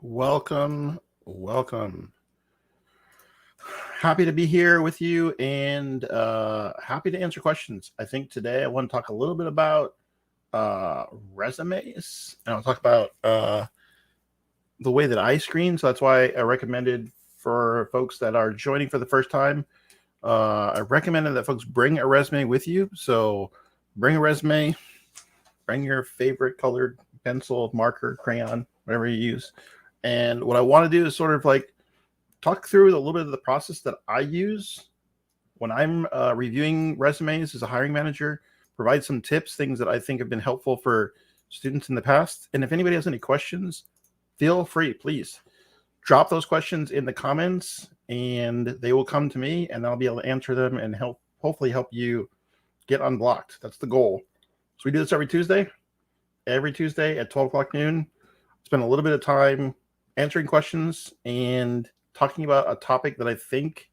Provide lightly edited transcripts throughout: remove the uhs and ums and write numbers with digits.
Welcome, welcome. Happy to be here with you and happy to answer questions. I think today I want to talk a little bit about resumes, and I'll talk about the way that I screen. So that's why I recommended for folks that are joining for the first time, I recommended that folks bring a resume with you. So bring a resume, bring your favorite colored pencil, marker, crayon, whatever you use. And what I want to do is sort of like talk through a little bit of the process that I use when I'm reviewing resumes as a hiring manager, provide some tips, things that I think have been helpful for students in the past. And if anybody has any questions, feel free, please drop those questions in the comments and they will come to me and I'll be able to answer them and hopefully help you get unblocked. That's the goal. So we do this every Tuesday at 12 o'clock noon. Spend a little bit of time answering questions and talking about a topic that I think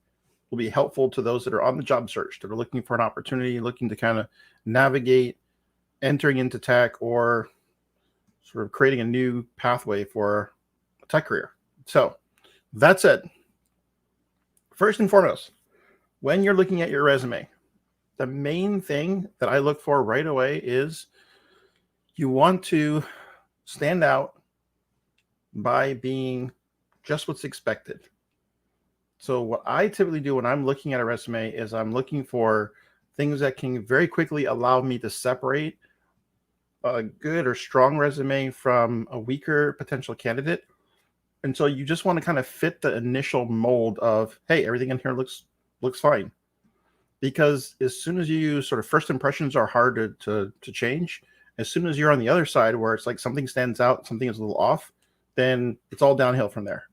will be helpful to those that are on the job search, that are looking for an opportunity, looking to kind of navigate entering into tech or sort of creating a new pathway for a tech career. So that said, first and foremost, when you're looking at your resume, the main thing that I look for right away is you want to stand out by being just what's expected. So what I typically do when I'm looking at a resume is I'm looking for things that can very quickly allow me to separate a good or strong resume from a weaker potential candidate. And so you just want to kind of fit the initial mold of, hey, everything in here looks fine. Because as soon as you sort of first impressions are hard to change, as soon as you're on the other side where it's like something stands out, something is a little off, then it's all downhill from there.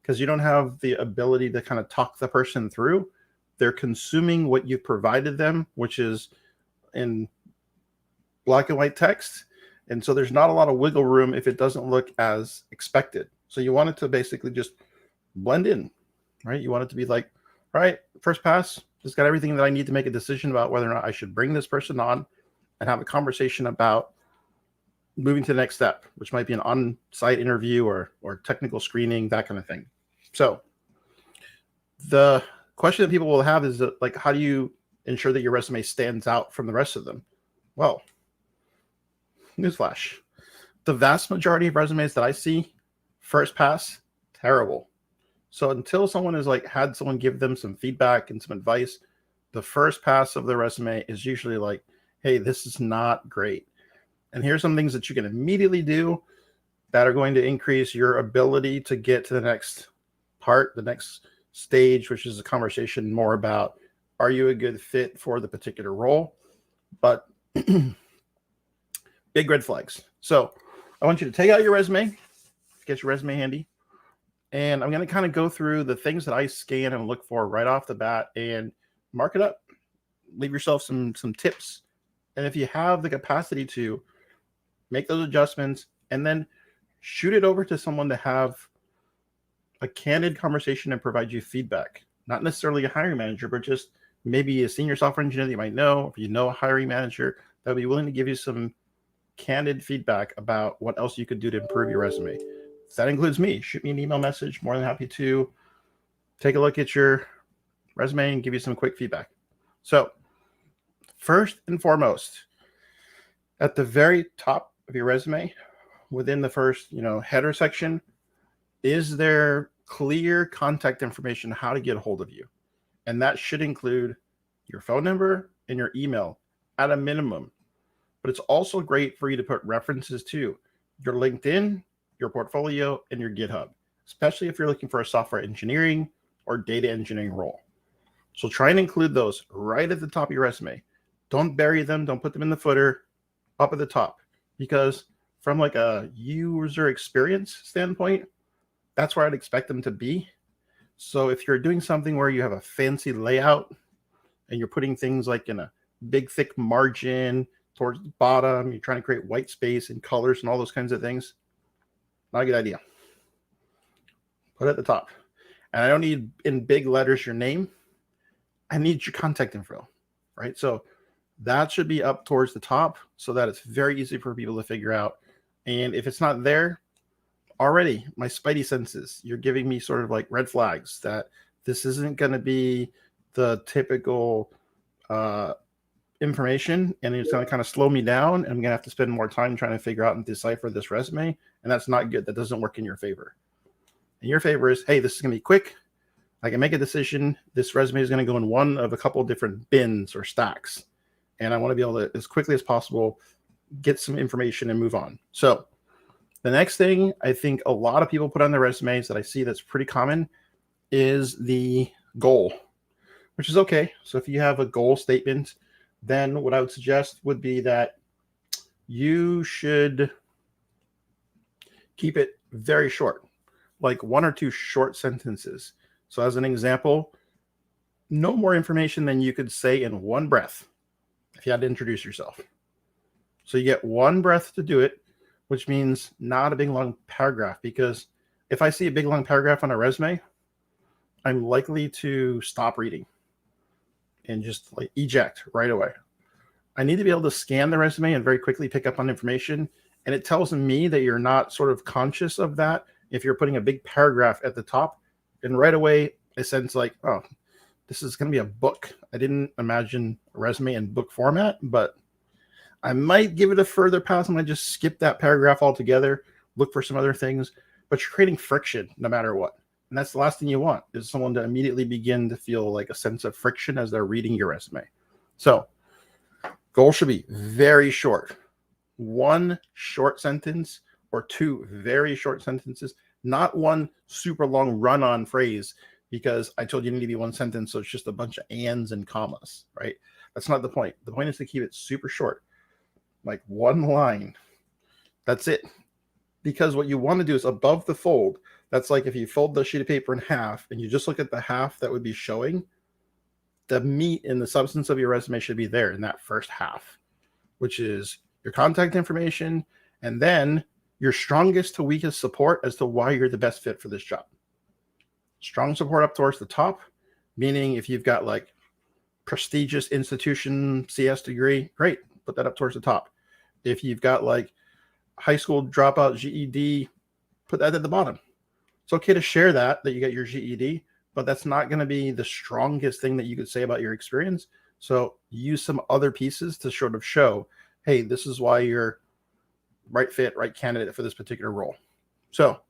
Because you don't have the ability to kind of talk the person through. They're consuming what you've provided them, which is in black and white text. And so there's not a lot of wiggle room if it doesn't look as expected. So you want it to basically just blend in, right? You want it to be like, all right, first pass, just got everything that I need to make a decision about whether or not I should bring this person on and have a conversation about moving to the next step, which might be an on-site interview or technical screening, that kind of thing. So the question that people will have is that, like, how do you ensure that your resume stands out from the rest of them? Well, newsflash, the vast majority of resumes that I see, first pass, terrible. So until someone has like had someone give them some feedback and some advice, the first pass of the resume is usually like, hey, this is not great. And here's some things that you can immediately do that are going to increase your ability to get to the next part, the next stage, which is a conversation more about, are you a good fit for the particular role? But big red flags. So I want you to take out your resume, get your resume handy. And I'm going to kind of go through the things that I scan and look for right off the bat and mark it up. Leave yourself some tips. And if you have the capacity to make those adjustments and then shoot it over to someone to have a candid conversation and provide you feedback, not necessarily a hiring manager, but just maybe a senior software engineer that you might know, if you know a hiring manager that would be willing to give you some candid feedback about what else you could do to improve your resume. If that includes me, shoot me an email message. More than happy to take a look at your resume and give you some quick feedback. So first and foremost, at the very top of your resume, within the first, header section, is there clear contact information how to get a hold of you? And that should include your phone number and your email at a minimum. But it's also great for you to put references to your LinkedIn, your portfolio, and your GitHub, especially if you're looking for a software engineering or data engineering role. So try and include those right at the top of your resume. Don't bury them. Don't put them in the footer, up at the top, because from like a user experience standpoint, that's where I'd expect them to be. So if you're doing something where you have a fancy layout and you're putting things like in a big, thick margin towards the bottom, you're trying to create white space and colors and all those kinds of things, not a good idea. Put it at the top. And I don't need in big letters your name. I need your contact info, right? So that should be up towards the top so that it's very easy for people to figure out. And if it's not there, already my spidey senses, you're giving me sort of like red flags that this isn't going to be the typical information, and it's going to kind of slow me down. And I'm going to have to spend more time trying to figure out and decipher this resume. And that's not good. That doesn't work in your favor. In your favor is, hey, this is going to be quick. I can make a decision. This resume is going to go in one of a couple of different bins or stacks. And I want to be able to, as quickly as possible, get some information and move on. So the next thing I think a lot of people put on their resumes that I see that's pretty common is the goal, which is okay. So if you have a goal statement, then what I would suggest would be that you should keep it very short, like 1 or 2 short sentences. So as an example, no more information than you could say in one breath if you had to introduce yourself. So you get one breath to do it, which means not a big long paragraph, because if I see a big long paragraph on a resume, I'm likely to stop reading and just like eject right away. I need to be able to scan the resume and very quickly pick up on information. And it tells me that you're not sort of conscious of that if you're putting a big paragraph at the top. And right away, I sense like, oh, this is going to be a book. I didn't imagine a resume in book format, but I might give it a further pass. I'm going to just skip that paragraph altogether, look for some other things, but you're creating friction no matter what. And that's the last thing you want, is someone to immediately begin to feel like a sense of friction as they're reading your resume. So goal should be very short. 1 short sentence or 2 very short sentences, not 1 super long run-on phrase, because I told you it need to be 1 sentence, so it's just a bunch of ands and commas, right? That's not the point. The point is to keep it super short, like 1 line. That's it. Because what you want to do is above the fold. That's like if you fold the sheet of paper in half and you just look at the half that would be showing, the meat and the substance of your resume should be there in that first half, which is your contact information and then your strongest to weakest support as to why you're the best fit for this job. Strong support up towards the top, meaning if you've got like prestigious institution CS degree, great, put that up towards the top. If you've got like high school dropout GED, put that at the bottom. It's okay to share that you got your GED, but that's not going to be the strongest thing that you could say about your experience. So use some other pieces to sort of show, hey, this is why you're right fit, right candidate for this particular role. So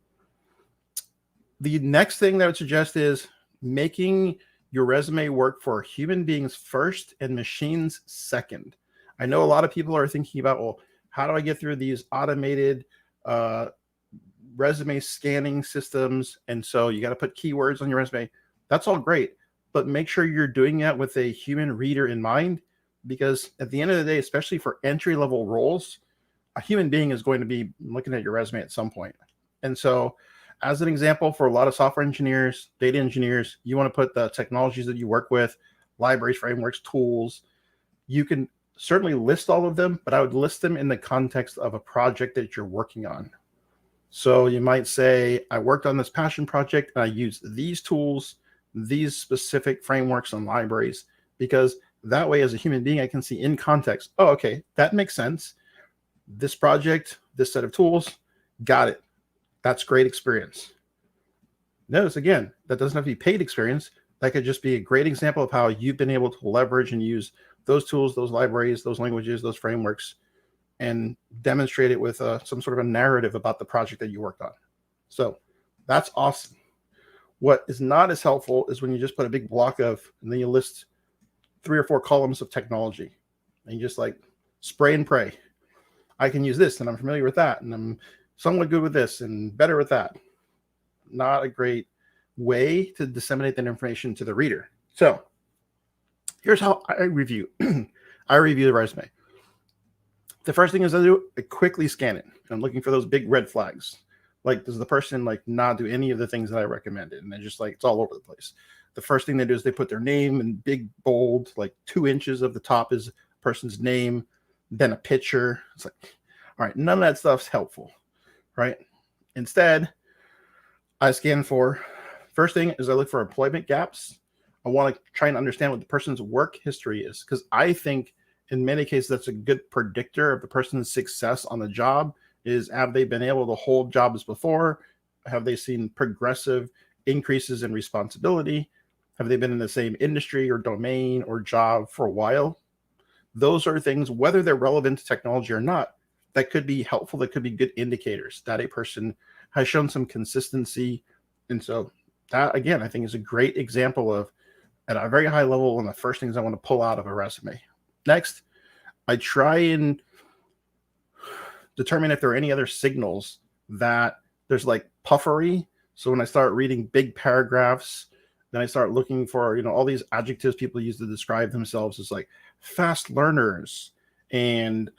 the next thing that I would suggest is making your resume work for human beings first and machines second. I know a lot of people are thinking about, well, how do I get through these automated resume scanning systems? And so you got to put keywords on your resume. That's all great, but make sure you're doing that with a human reader in mind, because at the end of the day, especially for entry-level roles, a human being is going to be looking at your resume at some point. And so as an example, for a lot of software engineers, data engineers, you want to put the technologies that you work with, libraries, frameworks, tools. You can certainly list all of them, but I would list them in the context of a project that you're working on. So you might say, I worked on this passion project and I used these tools, these specific frameworks and libraries, because that way as a human being, I can see in context, oh, okay, that makes sense. This project, this set of tools, got it. That's great experience. Notice again, that doesn't have to be paid experience. That could just be a great example of how you've been able to leverage and use those tools, those libraries, those languages, those frameworks, and demonstrate it with some sort of a narrative about the project that you worked on. So that's awesome. What is not as helpful is when you just put a big block of, and then you list 3 or 4 columns of technology, and you just like spray and pray. I can use this, and I'm familiar with that, and I'm somewhat good with this, and better with that. Not a great way to disseminate that information to the reader. So here's how I review. I review the resume. The first thing is I quickly scan it. I'm looking for those big red flags. Like, does the person like not do any of the things that I recommended? And they're just like, it's all over the place. The first thing they do is they put their name in big, bold, like 2 inches of the top is a person's name, then a picture. It's like, all right, none of that stuff's helpful, right? Instead, I scan for, first thing is I look for employment gaps. I want to try and understand what the person's work history is, because I think in many cases that's a good predictor of the person's success on the job is, have they been able to hold jobs before? Have they seen progressive increases in responsibility? Have they been in the same industry or domain or job for a while? Those are things, whether they're relevant to technology or not, that could be helpful. That could be good indicators that a person has shown some consistency. And so that, again, I think is a great example of, at a very high level, one of the first things I want to pull out of a resume. Next, I try and determine if there are any other signals that there's like puffery. So when I start reading big paragraphs, then I start looking for, all these adjectives people use to describe themselves as like fast learners and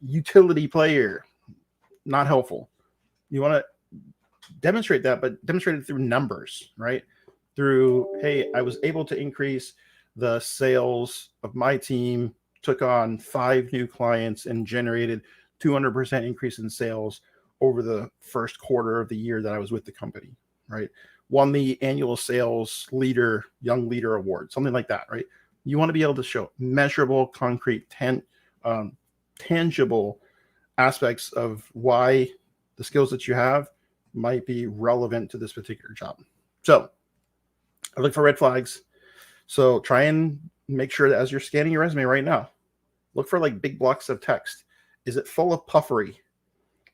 utility player. Not helpful. You want to demonstrate that, but demonstrate it through numbers, right? Through, hey, I was able to increase the sales of my team, took on 5 new clients, and generated 200% increase in sales over the first quarter of the year that I was with the company, right? Won the annual sales leader, young leader award, something like that, right? You want to be able to show measurable, concrete, tangible aspects of why the skills that you have might be relevant to this particular job. So I look for red flags. So try and make sure that as you're scanning your resume right now, look for like big blocks of text. Is it full of puffery?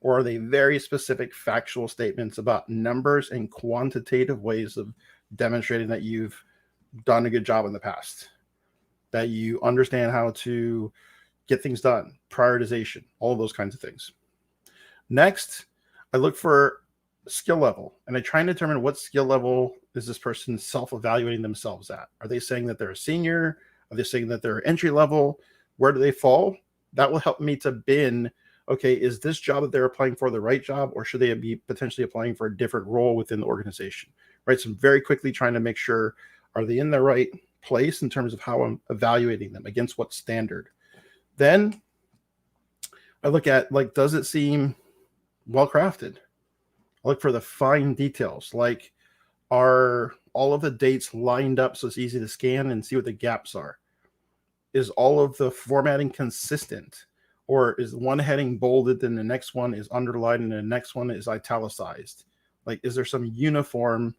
Or are they very specific factual statements about numbers and quantitative ways of demonstrating that you've done a good job in the past, that you understand how to get things done, prioritization, all of those kinds of things. Next, I look for skill level, and I try and determine what skill level is this person self-evaluating themselves at. Are they saying that they're a senior? Are they saying that they're entry level? Where do they fall? That will help me to bin, okay, is this job that they're applying for the right job, or should they be potentially applying for a different role within the organization, right? So I'm very quickly trying to make sure, are they in the right place in terms of how I'm evaluating them against what standard? Then I look at, like, does it seem well-crafted? I look for the fine details, like, are all of the dates lined up so it's easy to scan and see what the gaps are? Is all of the formatting consistent? Or is one heading bolded and the next one is underlined and the next one is italicized? Like, is there some uniform?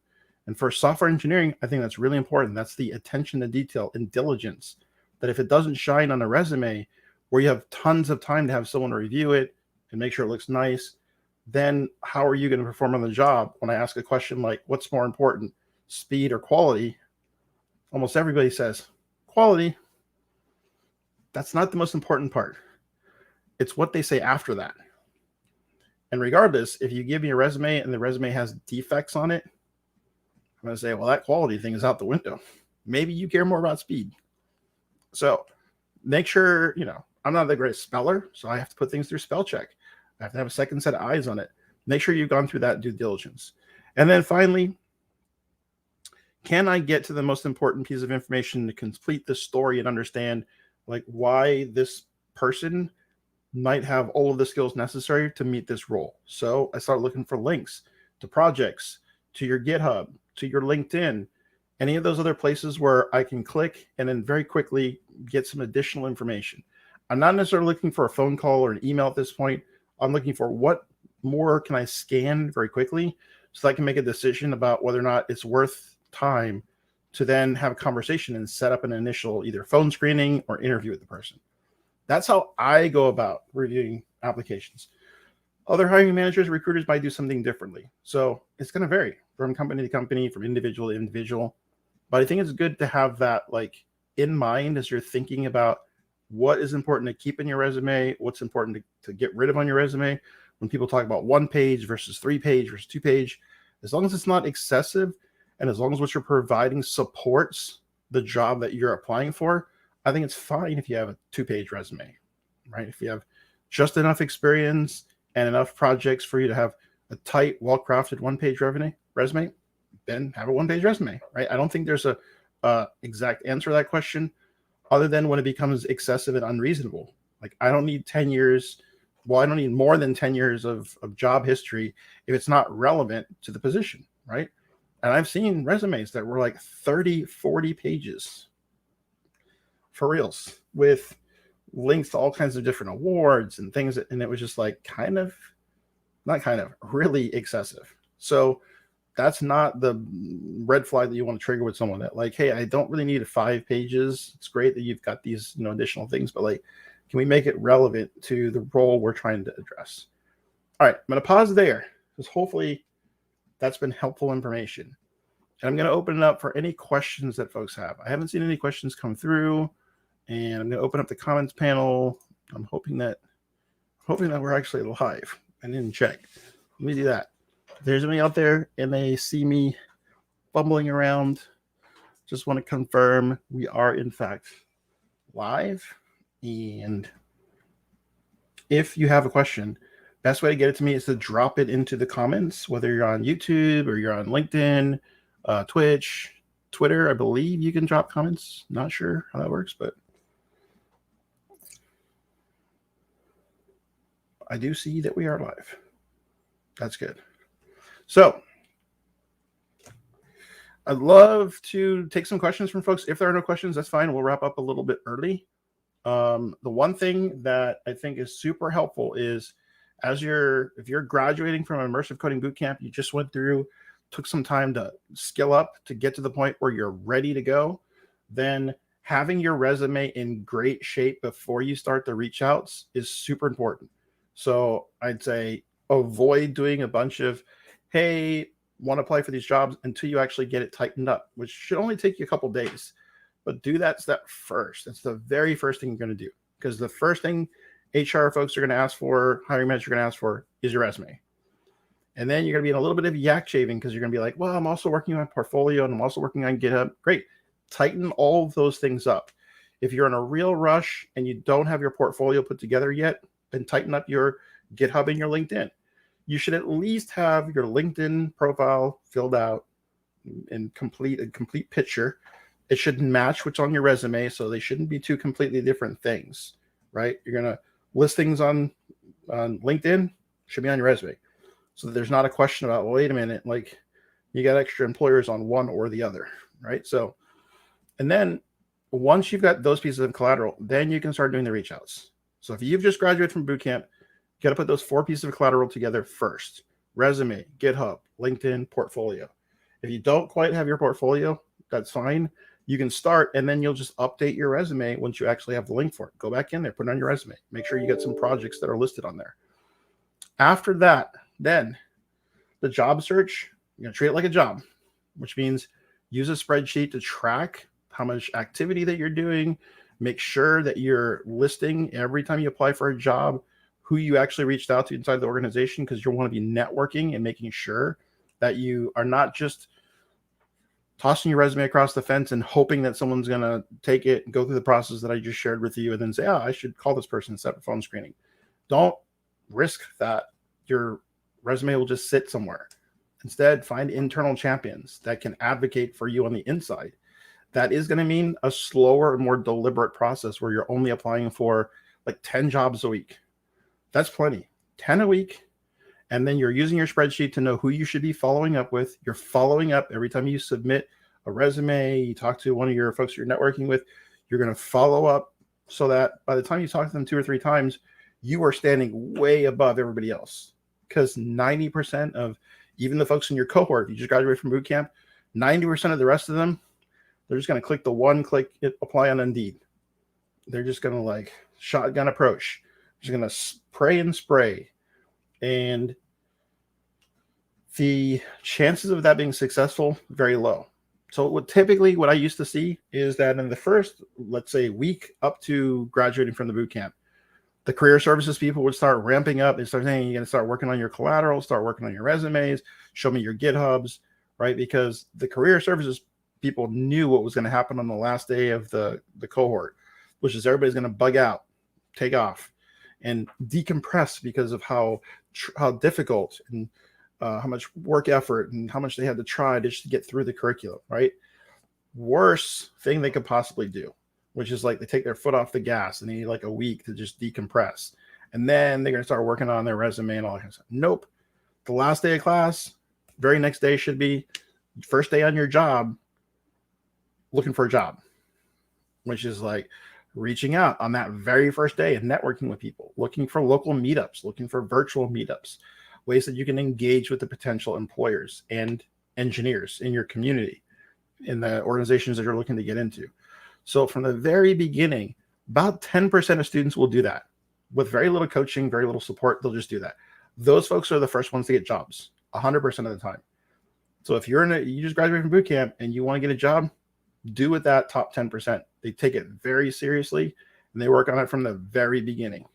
And for software engineering, I think that's really important. That's the attention to detail and diligence. That if it doesn't shine on a resume where you have tons of time to have someone review it and make sure it looks nice, then how are you going to perform on the job? When I ask a question like, what's more important, speed or quality? Almost everybody says quality. That's not the most important part. It's what they say after that. And regardless, if you give me a resume and the resume has defects on it, I'm going to say, well, that quality thing is out the window. Maybe you care more about speed. So make sure, I'm not the greatest speller, so I have to put things through spell check. I have to have a second set of eyes on it. Make sure you've gone through that due diligence. And then finally, can I get to the most important piece of information to complete the story and understand, like, why this person might have all of the skills necessary to meet this role? So I start looking for links to projects, to your GitHub, to your LinkedIn, any of those other places where I can click and then very quickly get some additional information. I'm not necessarily looking for a phone call or an email at this point. I'm looking for what more can I scan very quickly so that I can make a decision about whether or not it's worth time to then have a conversation and set up an initial either phone screening or interview with the person. That's how I go about reviewing applications. Other hiring managers, recruiters might do something differently. So it's going to vary from company to company, from individual to individual. But I think it's good to have that like in mind as you're thinking about what is important to keep in your resume, what's important to get rid of on your resume. When people talk about 1 page versus 3 page versus 2 page, as long as it's not excessive and as long as what you're providing supports the job that you're applying for, I think it's fine if you have a 2-page resume, right? If you have just enough experience and enough projects for you to have a tight, well-crafted 1-page resume, then have a 1-page resume, right? I don't think there's a exact answer to that question other than when it becomes excessive and unreasonable. Like, I don't need 10 years. Well, I don't need more than 10 years of job history if it's not relevant to the position, right? And I've seen resumes that were like 30, 40 pages. For reals, with links to all kinds of different awards and things. And it was just like really excessive. So that's not the red flag that you want to trigger with someone that like, hey, I don't really need 5 pages. It's great that you've got these, additional things, but like, can we make it relevant to the role we're trying to address? All right, I'm going to pause there because hopefully that's been helpful information. And I'm going to open it up for any questions that folks have. I haven't seen any questions come through, and I'm going to open up the comments panel. I'm hoping that we're actually live. I didn't check. Let me do that. If there's anybody out there and they see me fumbling around, just want to confirm we are in fact live. And if you have a question, best way to get it to me is to drop it into the comments, whether you're on YouTube or you're on LinkedIn, Twitch, Twitter. I believe you can drop comments. Not sure how that works, but I do see that we are live. That's good. So I'd love to take some questions from folks. If there are no questions, that's fine. We'll wrap up a little bit early. The one thing that I think is super helpful is if you're graduating from Immersive Coding Bootcamp, you just went through, took some time to skill up to get to the point where you're ready to go, then having your resume in great shape before you start the reach outs is super important. So I'd say avoid doing a bunch of, hey, want to apply for these jobs until you actually get it tightened up, which should only take you a couple days. But do that step first. That's the very first thing you're going to do, because the first thing HR folks are going to ask for, hiring managers are going to ask for, is your resume. And then you're going to be in a little bit of yak shaving because you're going to be like, well, I'm also working on portfolio and I'm also working on GitHub. Great. Tighten all of those things up. If you're in a real rush and you don't have your portfolio put together yet, then tighten up your GitHub and your LinkedIn. You should at least have your LinkedIn profile filled out and a complete picture. It should match what's on your resume, so they shouldn't be two completely different things, right? You're going to list things on LinkedIn, should be on your resume. So that there's not a question about, well, wait a minute, like you got extra employers on one or the other, right? So, and then once you've got those pieces of collateral, then you can start doing the reach outs. So if you've just graduated from bootcamp, you got to put those 4 pieces of collateral together first: resume, GitHub, LinkedIn, portfolio. If you don't quite have your portfolio, that's fine. You can start, and then you'll just update your resume once you actually have the link for it. Go back in there, put it on your resume. Make sure you get some projects that are listed on there. After that, then the job search, you're going to treat it like a job, which means use a spreadsheet to track how much activity that you're doing. Make sure that you're listing every time you apply for a job who you actually reached out to inside the organization, because you want to be networking and making sure that you are not just tossing your resume across the fence and hoping that someone's going to take it and go through the process that I just shared with you and then say, oh, I should call this person and set up a phone screening. Don't risk that your resume will just sit somewhere. Instead, find internal champions that can advocate for you on the inside. That is going to mean a slower and more deliberate process where you're only applying for like 10 jobs a week. That's plenty. 10 a week. And then you're using your spreadsheet to know who you should be following up with. You're following up every time you submit a resume, you talk to one of your folks you're networking with, you're going to follow up so that by the time you talk to them 2 or 3 times, you are standing way above everybody else. Because 90% of even the folks in your cohort, you just graduated from bootcamp, 90% of the rest of them, they're just going to click the one-click apply on Indeed. They're just going to like shotgun approach. Just going to spray and spray. And the chances of that being successful, very low. So what I used to see is that in the first, let's say, week up to graduating from the bootcamp, the career services people would start ramping up. They start saying, you're going to start working on your collateral, start working on your resumes, show me your GitHubs, right? Because the career services people knew what was going to happen on the last day of the cohort, which is everybody's going to bug out, take off, and decompress because of how difficult and how much work effort and how much they had to try just to get through the curriculum, right? Worst thing they could possibly do, which is like they take their foot off the gas and they need like a week to just decompress. And then they're going to start working on their resume and all that kind of stuff. Nope. The last day of class, very next day should be first day on your job, looking for a job, which is like, reaching out on that very first day and networking with people, looking for local meetups, looking for virtual meetups, ways that you can engage with the potential employers and engineers in your community, in the organizations that you're looking to get into. So from the very beginning, about 10% of students will do that with very little coaching, very little support. They'll just do that. Those folks are the first ones to get jobs 100% of the time. So if you just graduated from boot camp and you want to get a job, do with that top 10%. They take it very seriously and they work on it from the very beginning.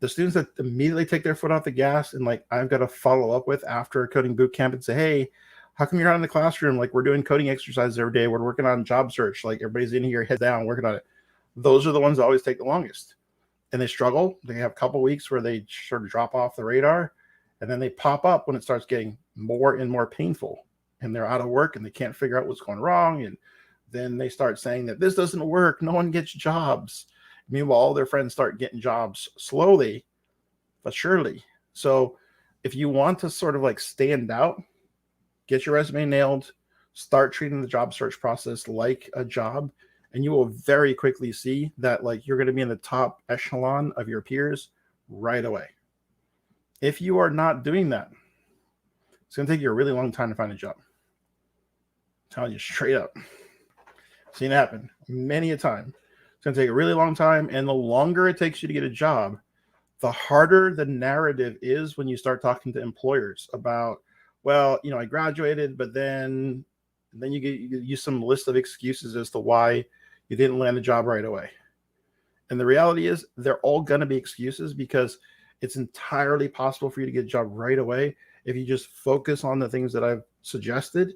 The students that immediately take their foot off the gas and like, I've got to follow up with after a coding boot camp and say, hey, how come you're not in the classroom? Like, we're doing coding exercises every day. We're working on job search. Like, everybody's in here, head down, working on it. Those are the ones that always take the longest. And they struggle. They have a couple weeks where they sort of drop off the radar, and then they pop up when it starts getting more and more painful. And they're out of work and they can't figure out what's going wrong. And then they start saying that this doesn't work. No one gets jobs. Meanwhile, all their friends start getting jobs slowly, but surely. So if you want to sort of like stand out, get your resume nailed, start treating the job search process like a job, and you will very quickly see that like you're going to be in the top echelon of your peers right away. If you are not doing that, it's going to take you a really long time to find a job. I'm telling you straight up. Seen it happen many a time. It's going to take a really long time, and the longer it takes you to get a job, the harder the narrative is when you start talking to employers about, well, you know, I graduated, but then you use some list of excuses as to why you didn't land a job right away. And the reality is they're all going to be excuses, because it's entirely possible for you to get a job right away if you just focus on the things that I've suggested,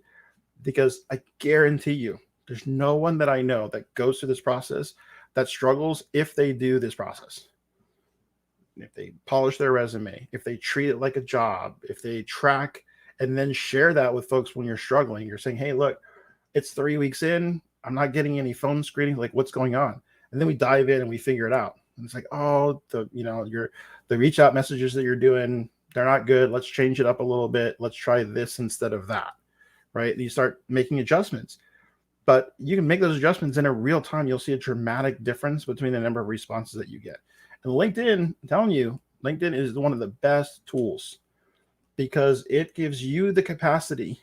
because I guarantee you there's no one that I know that goes through this process that struggles if they do this process. If they polish their resume, if they treat it like a job, if they track and then share that with folks when you're struggling. You're saying, hey, look, it's 3 weeks in. I'm not getting any phone screening. Like, what's going on? And then we dive in and we figure it out. And it's like, oh, the reach out messages that you're doing, they're not good. Let's change it up a little bit. Let's try this instead of that, right? And you start making adjustments. But you can make those adjustments in a real time. You'll see a dramatic difference between the number of responses that you get. And LinkedIn, I'm telling you, LinkedIn is one of the best tools, because it gives you the capacity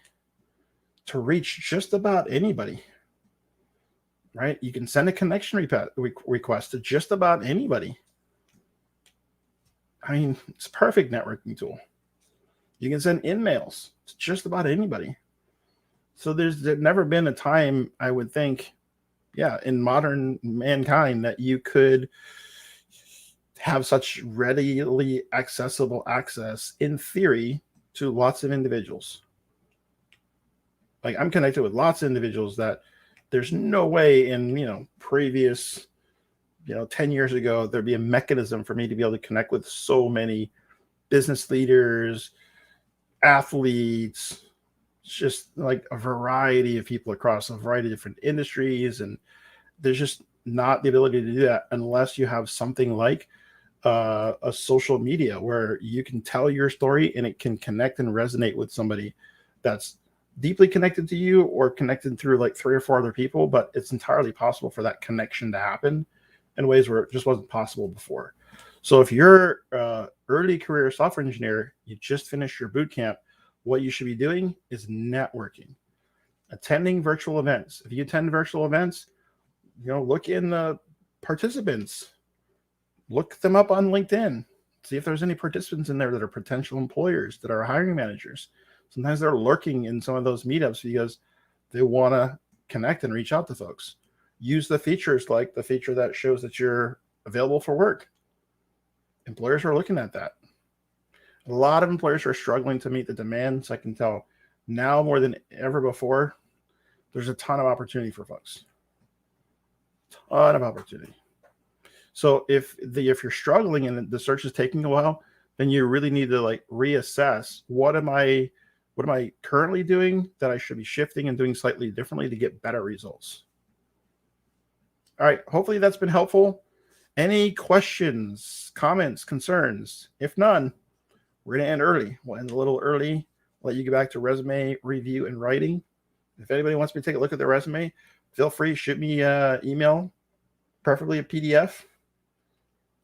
to reach just about anybody, right? You can send a connection request to just about anybody. I mean, it's a perfect networking tool. You can send emails to just about anybody. So there's never been a time, I would think, in modern mankind, that you could have such readily accessible access, in theory, to lots of individuals. Like, I'm connected with lots of individuals that there's no way in, previous, 10 years ago, there'd be a mechanism for me to be able to connect with so many business leaders, athletes, just like a variety of people across a variety of different industries. And there's just not the ability to do that unless you have something like a social media where you can tell your story and it can connect and resonate with somebody that's deeply connected to you, or connected through like 3 or 4 other people. But it's entirely possible for that connection to happen in ways where it just wasn't possible before. So if you're early career software engineer, you just finished your boot camp, what you should be doing is networking, attending virtual events. If you attend virtual events, look in the participants, look them up on LinkedIn, see if there's any participants in there that are potential employers, that are hiring managers. Sometimes they're lurking in some of those meetups because they want to connect and reach out to folks. Use the features, like the feature that shows that you're available for work. Employers are looking at that. A lot of employers are struggling to meet the demands. I can tell now more than ever before, there's a ton of opportunity for folks. Ton of opportunity. So if you're struggling and the search is taking a while, then you really need to like reassess, what am I currently doing that I should be shifting and doing slightly differently to get better results. All right, hopefully that's been helpful. Any questions, comments, concerns? If none, we're going to end early. We'll end a little early, let you get back to resume review and writing. If anybody wants me to take a look at their resume, feel free, shoot me an email. preferably a PDF.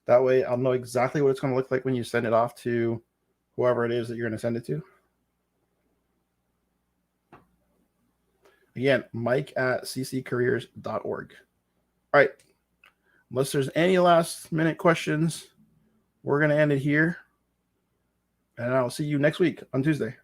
That way I'll know exactly what it's going to look like when you send it off to whoever it is that you're going to send it to. Again, mike@cccareers.org. All right. Unless there's any last minute questions, we're going to end it here. And I'll see you next week on Tuesday.